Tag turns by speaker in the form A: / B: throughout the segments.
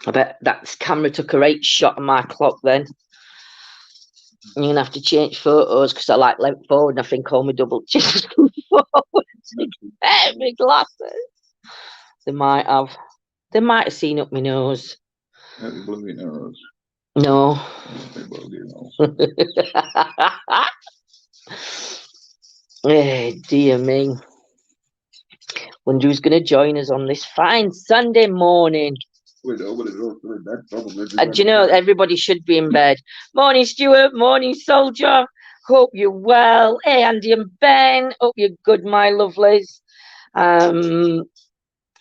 A: I bet that camera took a right shot of my clock then. I'm going to have to change photos because I like left forward and I think all my double chins forward to get my glasses. They might have seen up my nose.
B: Blew your nose.
A: No. Eh, dear me. Wonder who's going to join us on this fine Sunday morning.
B: We know, but it's all in bed, probably.
A: Do you know, everybody should be in bed. Morning, Stuart. Morning, Soldier. Hope you're well. Hey, Andy and Ben. Hope you're good, my lovelies.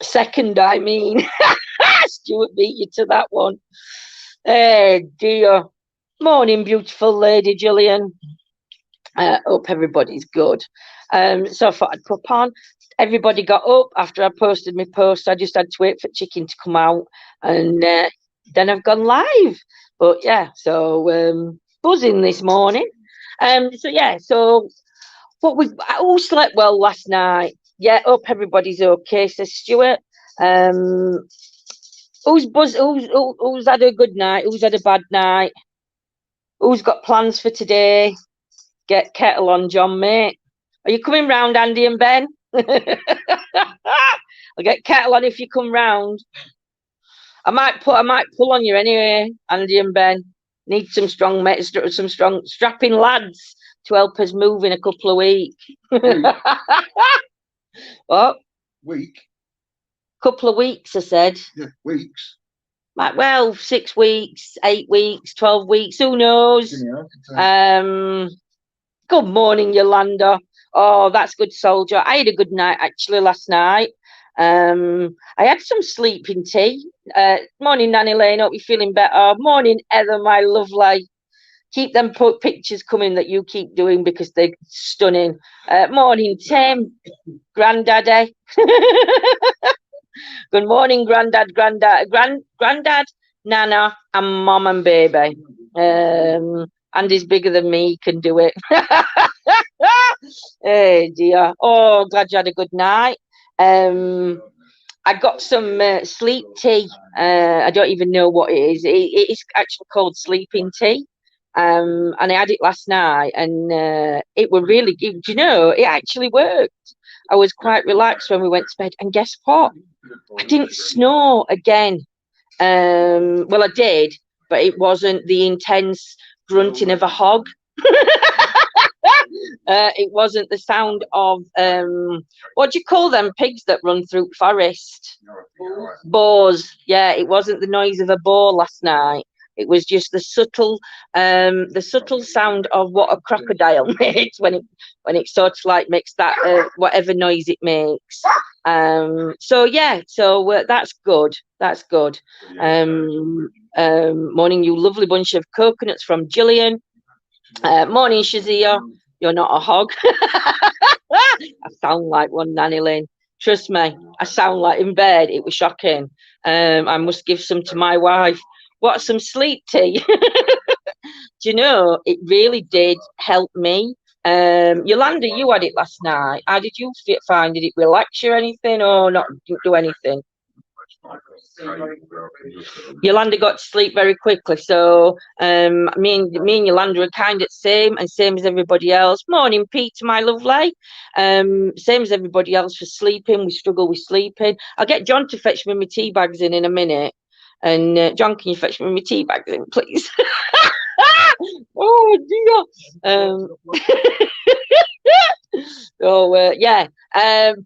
A: Second, I mean. Stuart beat you to that one. Hey, dear. Morning, beautiful lady, Gillian. Hope everybody's good. So I thought I'd pop on. Everybody got up after I posted my post. I just had to wait for chicken to come out, and then I've gone live. But yeah, so buzzing this morning. So I all slept well last night. Yeah, hope everybody's okay, says Stuart. Who's had a good night? Who's had a bad night? Who's got plans for today? Get kettle on, John, mate. Are you coming round, Andy and Ben? I'll get kettle on if you come round. I might pull on you anyway, Andy and Ben. Need some strong strapping lads to help us move in a couple of weeks. What?
B: Week?
A: Couple of weeks, I said.
B: Yeah, weeks.
A: Well, 6 weeks, 8 weeks, 12 weeks, who knows? Good morning, Yolanda. Oh, that's good, Soldier. I had a good night actually last night. I had some sleeping tea. Morning, Nanny Lane. Hope you're feeling better. Morning, Heather, my lovely. Keep them pictures coming that you keep doing because they're stunning. Morning, Tim. Granddaddy. Good morning, Grandad, Nana, and Mom and Baby. Andy's bigger than me, he can do it. Hey dear. Oh, glad you had a good night. I got some sleep tea. I don't even know what it is. It is actually called sleeping tea. And I had it last night, and it were really good. Do you know, it actually worked. I was quite relaxed when we went to bed, and guess what? I didn't snore again. Well, I did, but it wasn't the intense grunting of a hog. It wasn't the sound of what do you call them pigs that run through forest? Boars. Yeah, it wasn't the noise of a boar last night. It was just the subtle sound of what a crocodile makes when it sort of like makes that whatever noise it makes. So that's good. That's good. Morning, you lovely bunch of coconuts from Gillian. Morning, Shazia. You're not a hog. I sound like one, Nanny Lynn. Trust me, I sound like in bed. It was shocking. I must give some to my wife. What, some sleep tea? Do you know, it really did help me. Yolanda, you had it last night. How did you find? Did it relax you or anything, or not? Didn't do anything? Yolanda got to sleep very quickly, so me and Yolanda are kind of same as everybody else. Morning, Peter, my lovely. Same as everybody else for sleeping. We struggle with sleeping. I'll get John to fetch me my tea bags in a minute. And John, can you fetch me my tea bags in, please? Oh dear.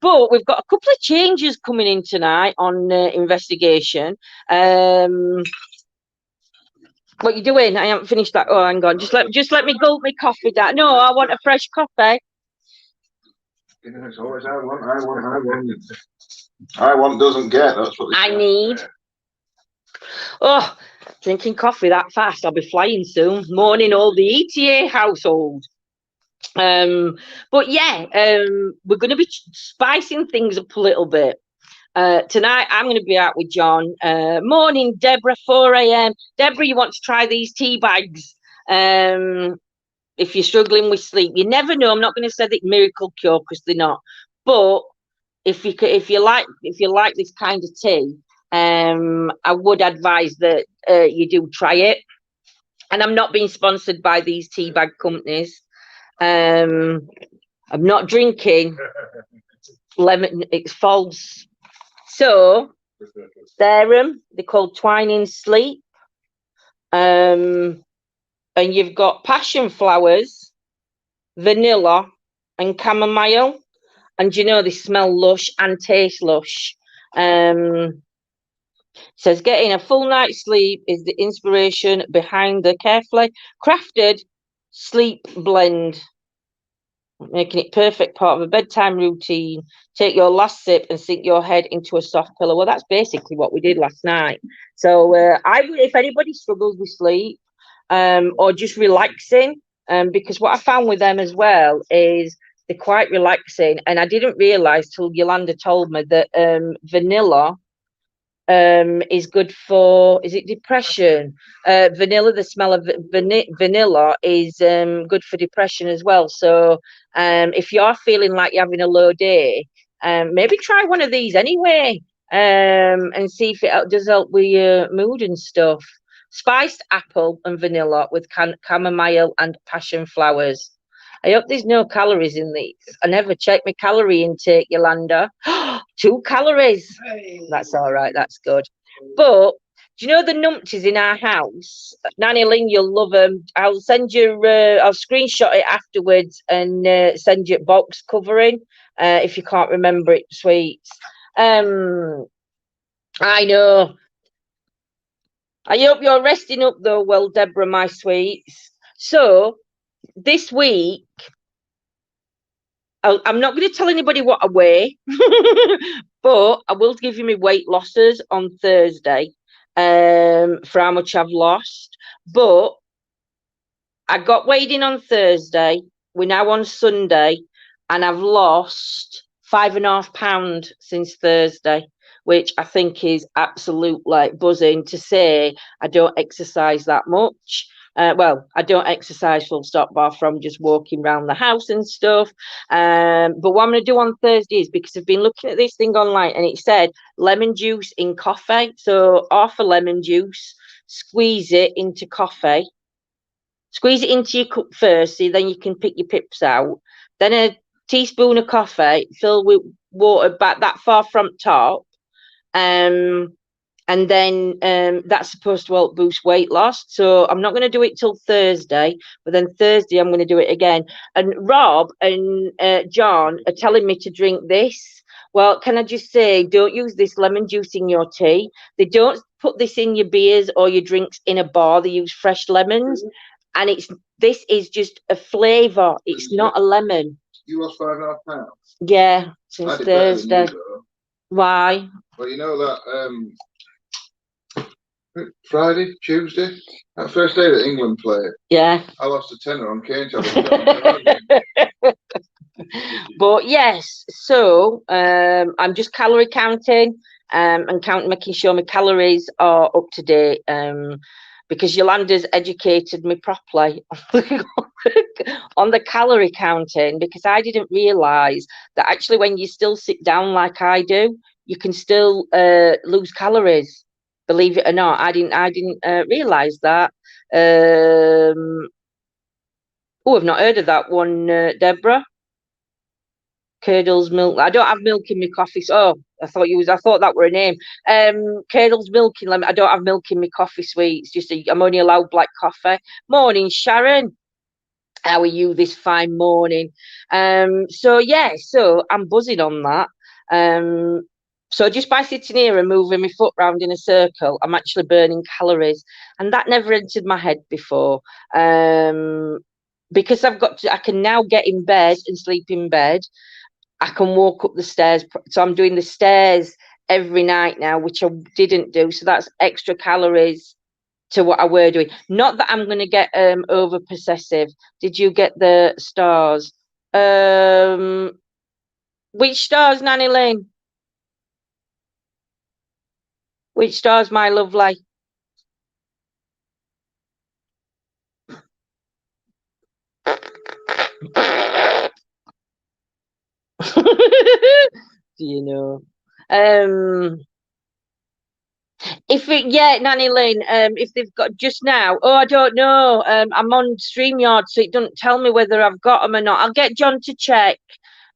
A: But we've got a couple of changes coming in tonight on investigation. What you doing? I haven't finished that. Oh, hang on. Just let me gulp my coffee down. No, I want a fresh coffee.
B: It's always I want doesn't get. That's what
A: I need. Oh, drinking coffee that fast, I'll be flying soon. Morning, all the ETA household. But yeah, we're going to be spicing things up a little bit. Tonight, I'm going to be out with John. Morning, Deborah, 4 a.m. Deborah, you want to try these tea bags? If you're struggling with sleep, you never know. I'm not going to say that miracle cure because they're not. But if you like this kind of tea, I would advise that you do try it. And I'm not being sponsored by these tea bag companies. I'm not drinking lemon. It's false. So they're called Twining Sleep. And you've got passion flowers, vanilla, and chamomile. And you know they smell lush and taste lush. Says getting a full night's sleep is the inspiration behind the carefully crafted sleep blend, making it perfect part of a bedtime routine. Take your last sip and sink your head into a soft pillow. Well, that's basically what we did last night. So if anybody struggles with sleep or just relaxing, because what I found with them as well is they're quite relaxing. And I didn't realise till Yolanda told me that vanilla is good for, is it depression? Vanilla, the smell of vanilla is good for depression as well. So if you're feeling like you're having a low day, maybe try one of these anyway, and see if it does help with your mood and stuff. Spiced apple and vanilla with chamomile and passion flowers. I hope there's no calories in these. I never check my calorie intake, Yolanda. 2 calories. Hey. That's all right. That's good. But do you know the numpties in our house? Nanny Lynn, you'll love them. I'll send you, I'll screenshot it afterwards and send you box covering if you can't remember it, sweets. I know. I hope you're resting up though, well, Deborah, my sweets. So this week, I'm not going to tell anybody what I weigh, but I will give you my weight losses on Thursday for how much I've lost. But I got weighed in on Thursday. We're now on Sunday, and I've lost 5.5 pounds since Thursday, which I think is absolute like buzzing to say I don't exercise that much. Well, I don't exercise full stop bar from just walking around the house and stuff. But what I'm going to do on Thursday is, because I've been looking at this thing online and it said lemon juice in coffee. So half a lemon juice, squeeze it into coffee. Squeeze it into your cup first, so then you can pick your pips out. Then a teaspoon of coffee, fill with water back that far from top. And then that's supposed to help boost weight loss. So I'm not going to do it till Thursday, but then Thursday I'm going to do it again. And Rob and John are telling me to drink this. Well, can I just say, don't use this lemon juice in your tea. They don't put this in your beers or your drinks in a bar. They use fresh lemons. And this is just a flavour. It's not a lemon.
B: You lost 5.5 pounds?
A: Yeah, since Thursday. Why?
B: Well, you know that Friday, Tuesday, that first day that England played.
A: Yeah.
B: I lost a tenner on cane.
A: But yes, so I'm just calorie counting and making sure my calories are up to date. Because Yolanda's educated me properly on the calorie counting, because I didn't realise that actually when you still sit down like I do, you can still lose calories. Believe it or not, I didn't realise that. Oh, I've not heard of that one, Deborah. Curdles milk. I don't have milk in my coffee. So I thought that were a name. Curdles milk in lemon. I don't have milk in my coffee, sweets. I'm only allowed black coffee. Morning, Sharon. How are you this fine morning? So yeah, so I'm buzzing on that. So just by sitting here and moving my foot round in a circle, I'm actually burning calories, and that never entered my head before. Because I can now get in bed and sleep in bed. I can walk up the stairs. So I'm doing the stairs every night now, which I didn't do. So that's extra calories to what I were doing. Not that I'm going to get over possessive. Did you get the stars? Which stars, Nanny Lynn? Which stars, my lovely? Do you know? Yeah, Nanny Lynn, if they've got just now, oh, I don't know. I'm on StreamYard, so it doesn't tell me whether I've got them or not. I'll get John to check.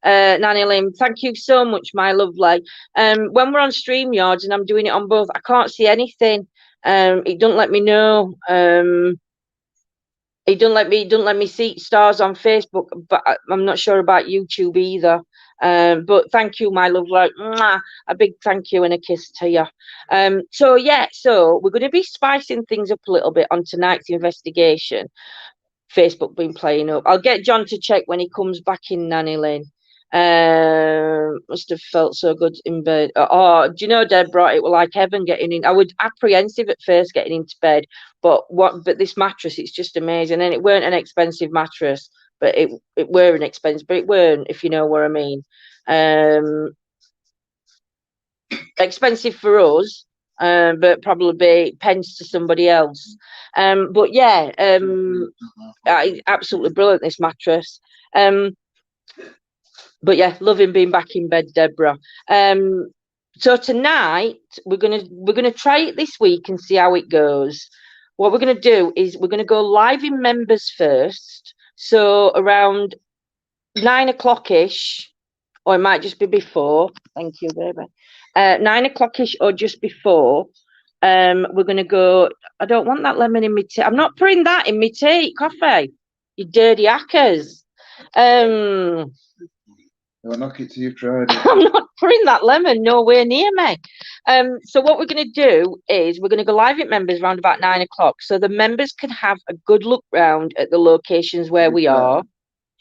A: Nanny Lynn, thank you so much, my lovely. When we're on StreamYards and I'm doing it on both, I can't see anything. It doesn't let me know. It don't let me see stars on Facebook, but I'm not sure about YouTube either. But thank you, my love. Like, mwah, a big thank you and a kiss to you. So yeah, so we're going to be spicing things up a little bit on tonight's investigation. Facebook been playing up. I'll get John to check when he comes back in, Nanny Lynn. Must have felt so good in bed. Oh, do you know, Deborah, it was like heaven getting in. I was apprehensive at first getting into bed, but this mattress, it's just amazing. And it weren't an expensive mattress, but it were an expensive, but it weren't, if you know what I mean. Expensive for us, but probably pence to somebody else. But yeah, absolutely brilliant, this mattress. But yeah, loving being back in bed, Deborah. So tonight we're gonna try it this week and see how it goes. What we're gonna do is we're gonna go live in members first. So around 9 o'clock-ish, or it might just be before. Thank you, baby. 9 o'clock-ish or just before. We're gonna go. I don't want that lemon in my tea. I'm not putting that in my tea, coffee. You dirty hackers.
B: I'll knock it till you've tried it.
A: I'm not putting that lemon nowhere near me. So what we're going to do is we're going to go live at members around about 9 o'clock, so the members can have a good look round at the locations where we are.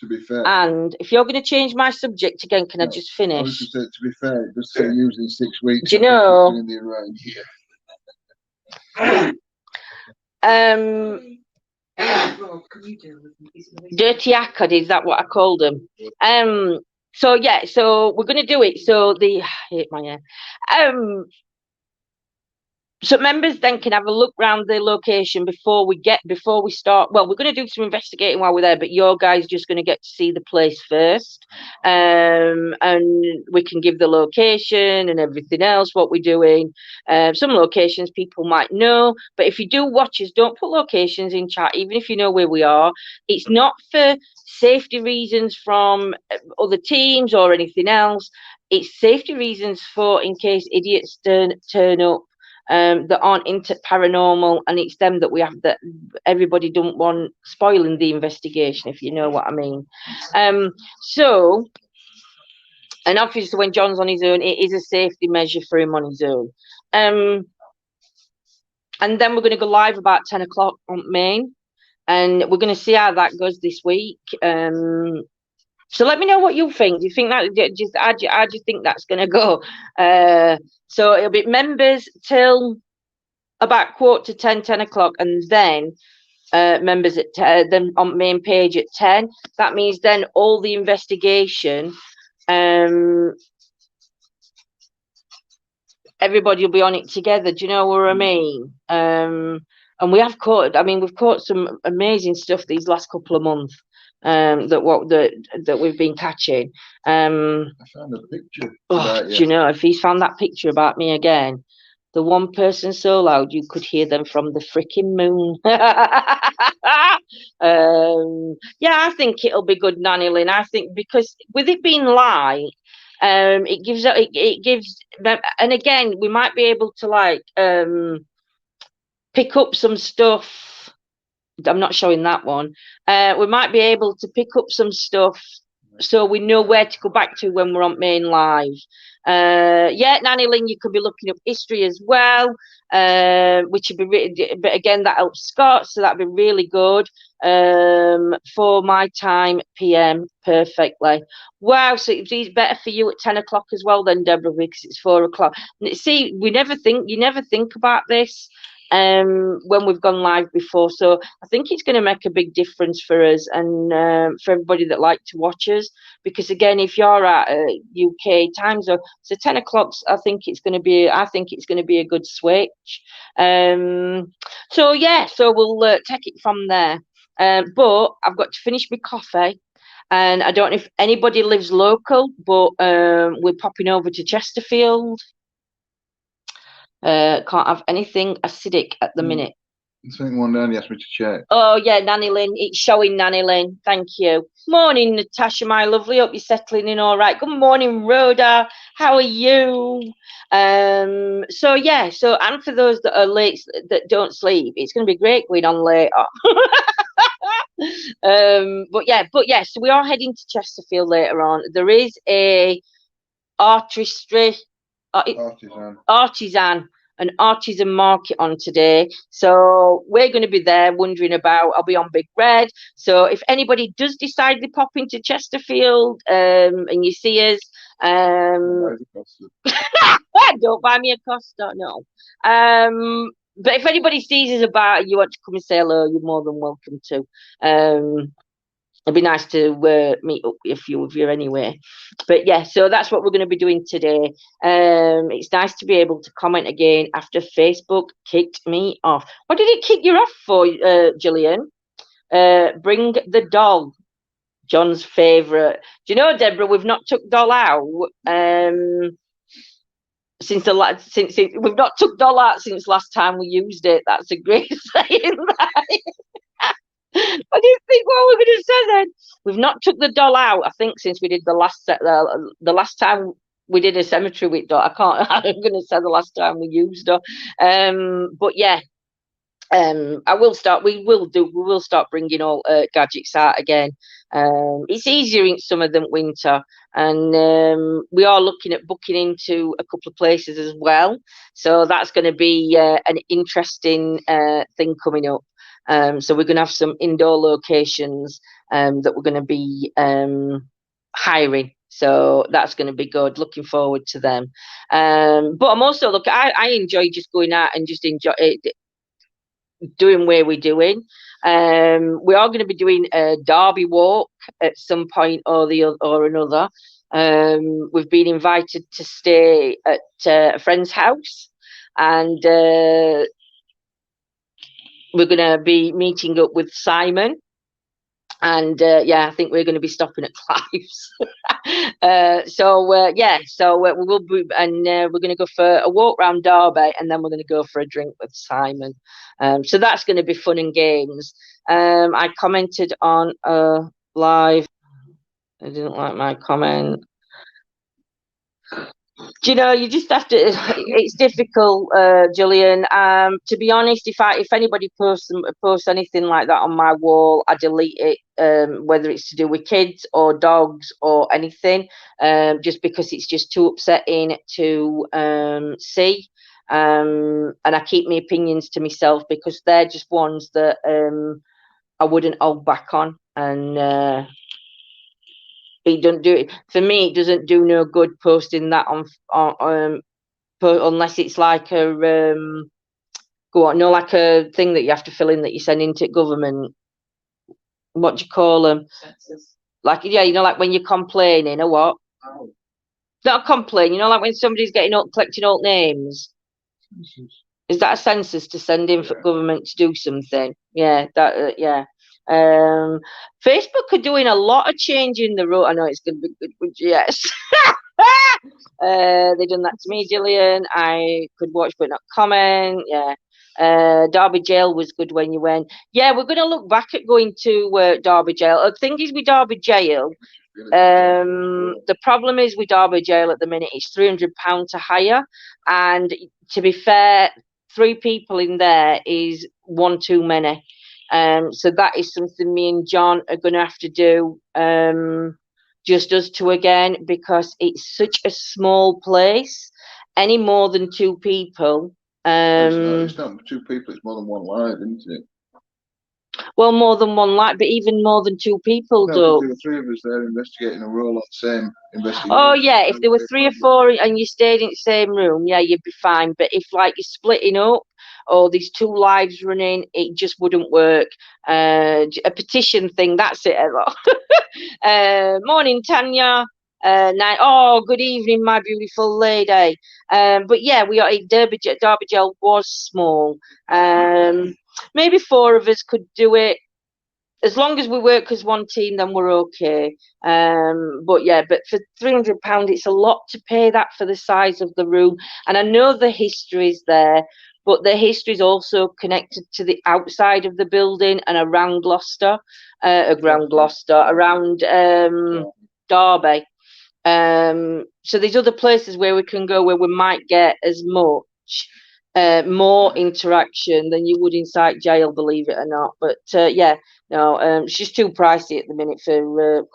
B: To be fair.
A: And if you're going to change my subject again, can I just finish?
B: I was just saying, to be fair, it does say usually 6 weeks.
A: Do you know?
B: In the
A: Dirty hacker, is that what I called them? So yeah, so we're going to do it. So I hate my hair. So members then can have a look around the location before we start. Well, we're going to do some investigating while we're there, but your guys just going to get to see the place first. And we can give the location and everything else, what we're doing. Some locations people might know, but if you do watch us, don't put locations in chat, even if you know where we are. It's not for safety reasons from other teams or anything else. It's safety reasons for in case idiots turn up. That aren't into paranormal, and it's them that we have, that everybody don't want spoiling the investigation, if you know what I mean. So, and obviously when John's on his own, it is a safety measure for him on his own. And then we're going to go live about 10 o'clock on main, and we're going to see how that goes this week. So let me know what you think. Do you think that how do you think that's going to go? So it'll be members till about 9:45, 10 o'clock, and then members at then on main page at 10. That means then all the investigation, everybody will be on it together. Do you know what I mean? And we've caught some amazing stuff these last couple of months. That we've been catching.
B: I found a picture.
A: Do you know, if he's found that picture about me again, the one person so loud you could hear them from the freaking moon. Yeah, I think it'll be good, Nanny Lynn. I think because with it being live, it gives, and again, we might be able to pick up some stuff. I'm not showing that one. We might be able to pick up some stuff so we know where to go back to when we're on main live. Yeah, Nanny Lynn, you could be looking up history as well, which would be but again, that helps Scott, so that'd be really good. For my time, PM, perfectly. Wow, so it's better for you at 10 o'clock as well then, Deborah, because it's 4 o'clock. See, you never think about this when we've gone live before, so I think it's going to make a big difference for us and for everybody that like to watch us, because again, if you're at UK time zone, so 10 o'clock, I think it's going to be a good switch. So yeah, so we'll take it from there. But I've got to finish my coffee, and I don't know if anybody lives local, but we're popping over to Chesterfield. Can't have anything acidic at the minute.
B: I think one day he asked me to check.
A: Oh, yeah, Nanny Lynn. It's showing, Nanny Lynn. Thank you. Morning, Natasha, my lovely. Hope you're settling in all right. Good morning, Rhoda. How are you? So, yeah. So, and for those that are late, that don't sleep, it's going to be great going on later. But yeah, so we are heading to Chesterfield later on. There is a artistry, an artisan market on today, so we're going to be there wondering about. I'll be on Big Red, so if anybody does decide to pop into Chesterfield and you see us, don't buy me a Costa, no. But if anybody sees us about and you want to come and say hello, you're more than welcome to. It'd be nice to meet up with a few of you anyway. But yeah, so that's what we're going to be doing today. It's nice to be able to comment again after Facebook kicked me off. What did it kick you off for, Gillian? Bring the doll. John's favourite. Do you know, Deborah, we've not took doll out since we've not took doll out since last time we used it. That's a great saying. I didn't think what we were going to say then. We've not took the doll out, I think, since we did the last set. The last time we did a cemetery with doll. I'm going to say the last time we used her. But yeah, I will start. We will start bringing all gadgets out again. It's easier in summer than winter, and we are looking at booking into a couple of places as well. So that's going to be an interesting thing coming up. So we're going to have some indoor locations that we're going to be hiring. So that's going to be good. Looking forward to them. But I'm also I enjoy just going out and just enjoy it, doing where we're doing. We are going to be doing a Derby walk at some point or another. We've been invited to stay at a friend's house, and we're going to be meeting up with Simon, and yeah, I think we're going to be stopping at Clive's. So we will be, and we're going to go for a walk around Derby, and then we're going to go for a drink with Simon. So that's going to be fun and games. I commented on a live. I didn't like my comment. Do you know, you just have to, it's difficult, Gillian. To be honest, if anybody posts anything like that on my wall, I delete it, whether it's to do with kids or dogs or anything, just because it's just too upsetting to see. And I keep my opinions to myself because they're just ones that I wouldn't hold back on. And it doesn't do it for me. It doesn't do no good posting that on unless it's like a like a thing that you have to fill in that you send into government. What do you call them? Census. Like, yeah, like when you're complaining or what? Oh. Not complaining, like when somebody's collecting all names. Census. Is that a census to send in for government to do something? Yeah, that yeah. Facebook are doing a lot of changing the road. I know it's going to be good, but yes. They done that to me, Gillian. I could watch but not comment. Yeah. Derby Jail was good when you went. Yeah, we're going to look back at going to Derby Jail. The thing is with Derby Jail, the problem is with Derby Jail at the minute, it's £300 to hire. And to be fair, 3 people in there is one too many. So that is something me and John are going to have to do, just us two again, because it's such a small place. Any more than 2 people.
B: It's not 2 people, it's more than 1 live, isn't it?
A: Well, more than 1 live, but even more than 2 people, though.
B: There were 3 of us there investigating a role on the same investigation.
A: Oh, yeah, if there were 3 or 4 and you stayed in the same room, yeah, you'd be fine. But if, like, you're splitting up, or there's 2 lives running, it just wouldn't work. A petition thing, that's it. Morning, Tanya. Oh, good evening, my beautiful lady. But yeah, Derby Jail was small. Maybe 4 of us could do it. as long as we work as one team, then we're okay. But yeah, but for £300, it's a lot to pay that for the size of the room. And I know the history's there, but the history's also connected to the outside of the building and around Gloucester, around Derby. So there's other places where we can go where we might get as much more interaction than you would inside jail, believe it or not. But yeah, no, it's just too pricey at the minute for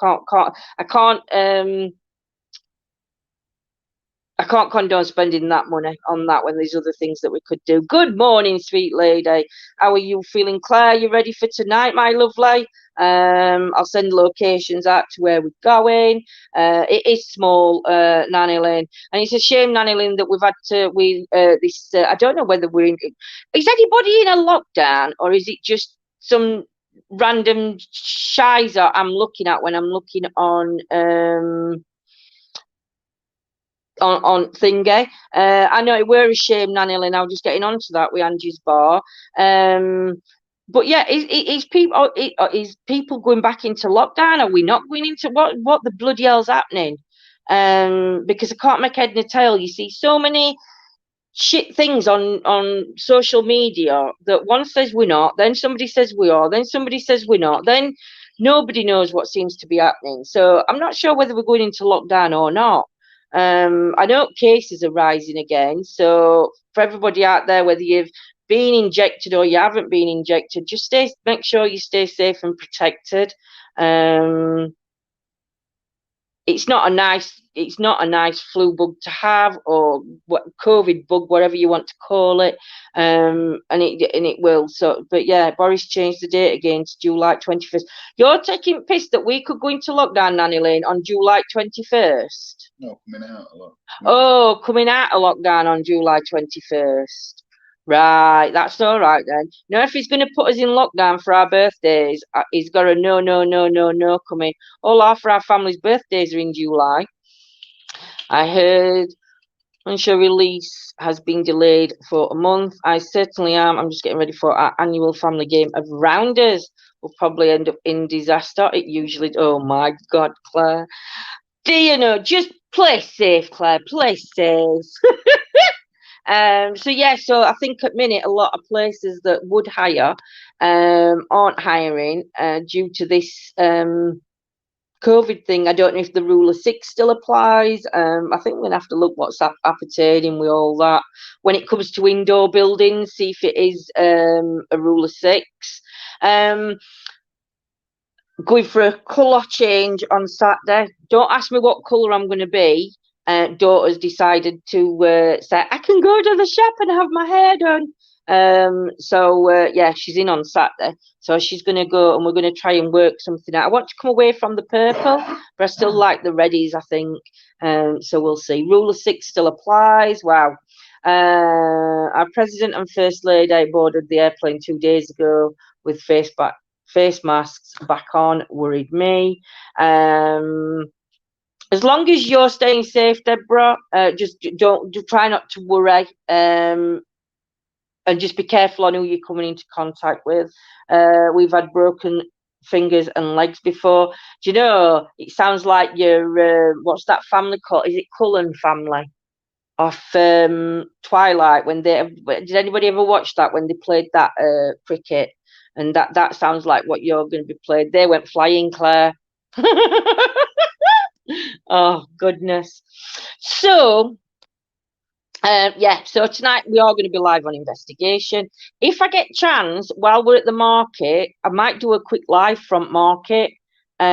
A: I can't condone spending that money on that when there's other things that we could do. Good morning, sweet lady. How are you feeling, Claire? You ready for tonight, my lovely? I'll send locations out to where we're going. It is small, Nanny Lane, and it's a shame, Nanny Lane, that we've had to. I don't know whether we're in. Is anybody in a lockdown, or is it just some random shizer I'm looking at when I'm looking on thingy. I know it were a shame, Nanny Lynn. I was just getting onto that with Angie's bar. But yeah, is people going back into lockdown? Are we not going into what the bloody hell's happening? Because I can't make head nor tail. You see so many shit things on social media that one says we're not, then somebody says we are, then somebody says we're not, then nobody knows what seems to be happening. So I'm not sure whether we're going into lockdown or not. I know cases are rising again. So for everybody out there, whether you've been injected or you haven't been injected, just make sure you stay safe and protected. It's not a nice flu bug to have, or COVID bug, whatever you want to call it. And it will. So, but yeah, Boris changed the date again to July 21st. You're taking piss that we could go into lockdown, Nanny Lane, on July 21st.
B: No, coming out a lot.
A: Oh, coming out of lockdown on July 21st. Right, that's all right then. Now, if he's going to put us in lockdown for our birthdays, he's got a no coming. All our family's birthdays are in July. I heard unsure release has been delayed for a month. I certainly am. I'm just getting ready for our annual family game of rounders. We'll probably end up in disaster. It usually. Oh my God, Claire. Do you know? Just play safe, Claire. Play safe. So yeah, so I think at minute a lot of places that would hire aren't hiring due to this COVID thing. I don't know if the rule of six still applies. I think we're gonna have to look what's appertaining with all that when it comes to indoor buildings, see if it is a rule of six. Going for a colour change on Saturday. Don't ask me what colour I'm going to be. Daughter's decided to say, I can go to the shop and have my hair done. So yeah, she's in on Saturday. So she's going to go and we're going to try and work something out. I want to come away from the purple, but I still like the reddies, I think. So we'll see. Rule of six still applies. Wow. Our president and first lady boarded the airplane 2 days ago with face masks back on. Worried me. As long as you're staying safe, Deborah, just try not to worry, and just be careful on who you're coming into contact with. We've had broken fingers and legs before. Do you know? It sounds like you're what's that family called? Is it Cullen family? Of Twilight, when did anybody ever watch that when they played that cricket? And that sounds like what you're going to be played. They went flying, Claire. Oh goodness. So yeah, so tonight we are going to be live on investigation. If I get chance while we're at the market, I might do a quick live front market. But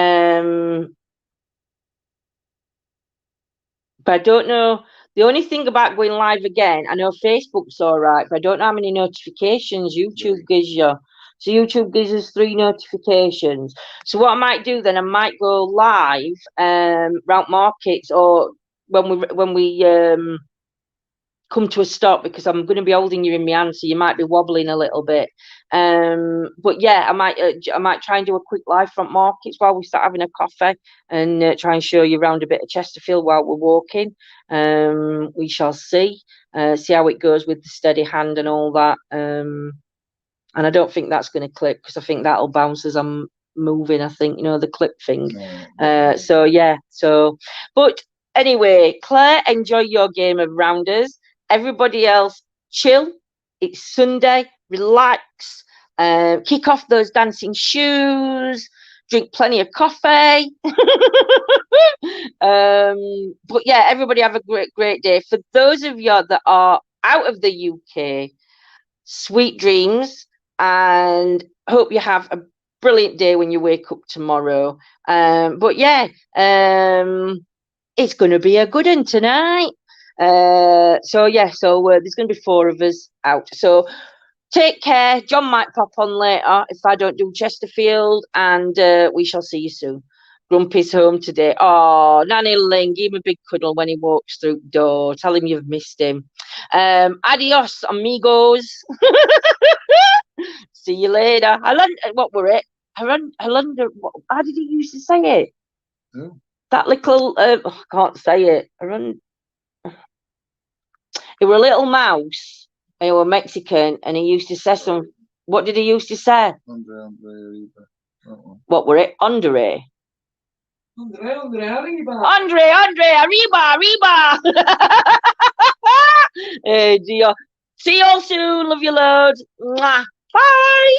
A: I don't know. The only thing about going live again, I know Facebook's all right, but I don't know how many notifications YouTube gives you. So YouTube gives us 3 notifications. So what I might do then, I might go live round markets, or when we come to a stop, because I'm going to be holding you in my hand, so you might be wobbling a little bit. But yeah, I might try and do a quick live front markets while we start having a coffee, and try and show you around a bit of Chesterfield while we're walking. We shall see how it goes with the steady hand and all that. And I don't think that's going to click, because I think that'll bounce as I'm moving, I think, you know, the clip thing.
B: No.
A: So yeah, but anyway, Claire, enjoy your game of rounders. Everybody else, chill. It's Sunday, relax, kick off those dancing shoes, drink plenty of coffee. But yeah, everybody have a great day. For those of you that are out of the UK, sweet dreams, and hope you have a brilliant day when you wake up tomorrow. But yeah, it's going to be a good one tonight. So yeah, there's going to be 4 of us out. So take care. John might pop on later if I don't do Chesterfield, and we shall see you soon. Grumpy's home today. Oh, Nanny Ling, give him a big cuddle when he walks through the door. Tell him you've missed him. Adios, amigos. See you later. What were it? How did he used to say it?
B: No.
A: That little, I can't say it. He were a little mouse. And he were Mexican, and he used to say some. What did he used to say?
B: Andre.
A: What were it? Andre, arriba. Hey, dear. See you all soon. Love you loads. Mwah. Bye.